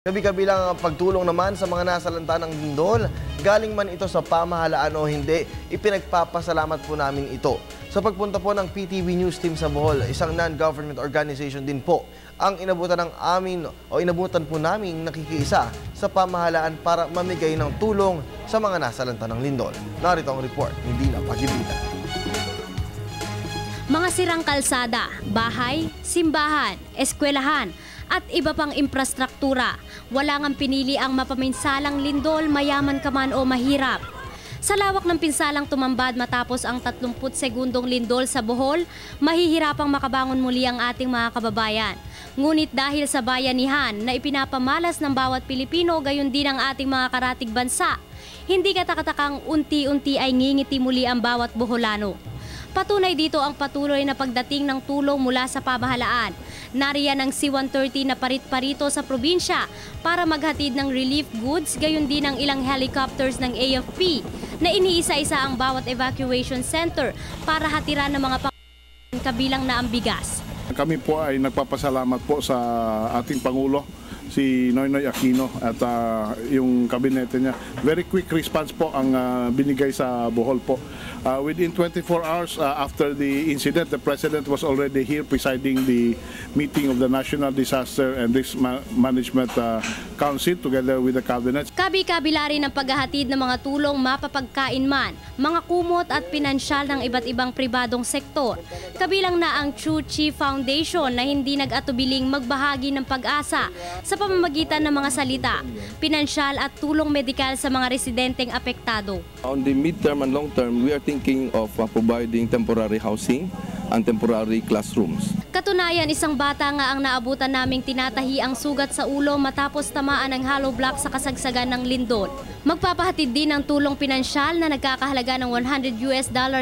Kabi-kabilang pagtulong naman sa mga nasalanta ng lindol, galing man ito sa pamahalaan o hindi, ipinagpapasalamat po namin ito. Sa pagpunta po ng PTV News Team sa Bohol, isang non-government organization din po ang inabutan po namin nakikiisa sa pamahalaan para mamigay ng tulong sa mga nasalanta ng lindol. Narito ang report ni Dina Pagibitan. Mga sirang kalsada, bahay, simbahan, eskwelahan, at iba pang infrastruktura. Wala ngang pinili ang mapaminsalang lindol, mayaman ka man o mahirap. Sa lawak ng pinsalang tumambad matapos ang 30 segundong lindol sa Bohol, mahihirapang makabangon muli ang ating mga kababayan. Ngunit dahil sa bayanihan na ipinapamalas ng bawat Pilipino, gayon din ang ating mga karatig bansa, hindi katakatakang unti-unti ay ngingiti muli ang bawat Boholano. Patunay dito ang patuloy na pagdating ng tulong mula sa pamahalaan. Nariyan ang C-130 na parit-parito sa probinsya para maghatid ng relief goods, gayon din ang ilang helicopters ng AFP na iniisa-isa ang bawat evacuation center para hatiran ng mga kabilang na ang bigas. Kami po ay nagpapasalamat po sa ating Pangulo, si Noynoy Aquino, at yung kabinete niya. Very quick response po ang binigay sa Bohol po. Within 24 hours after the incident, the President was already here presiding the meeting of the National Disaster and Risk Management Council together with the Cabinet. Kabi-kabila rin ang paghahatid ng mga tulong mapapagkain man, mga kumot at pinansyal ng iba't ibang pribadong sektor. Kabilang na ang Chu Chi Foundation na hindi nag-atubiling magbahagi ng pag-asa sa pamamagitan ng mga salita, pinansyal at tulong medikal sa mga residenteng apektado. On the mid-term and long-term, we are thinking of providing temporary housing and temporary classrooms. Katunayan, isang bata nga ang naabutan naming tinatahi ang sugat sa ulo matapos tamaan ng hollow block sa kasagsagan ng lindol. Magpapahatid din ng tulong pinansyal na nagkakahalaga ng $100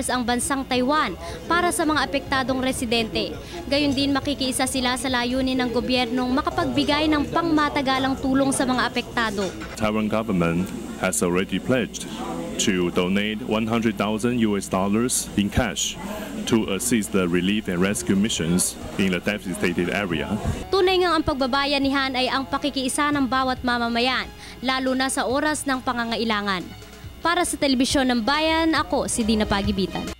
ang bansang Taiwan para sa mga apektadong residente. Gayon din makikiisa sila sa layunin ng gobyernong makapagbigay ng pangmatagalang tulong sa mga apektado. Taiwan government has already pledged to donate $100,000 in cash to assist the relief and rescue missions in the devastated area. Tunay ngang ang pagbabayanihan ay ang pakikiisa ng bawat mamamayan, lalo na sa oras ng pangangailangan. Para sa Telebisyon ng Bayan, ako si Dina Pagibitan.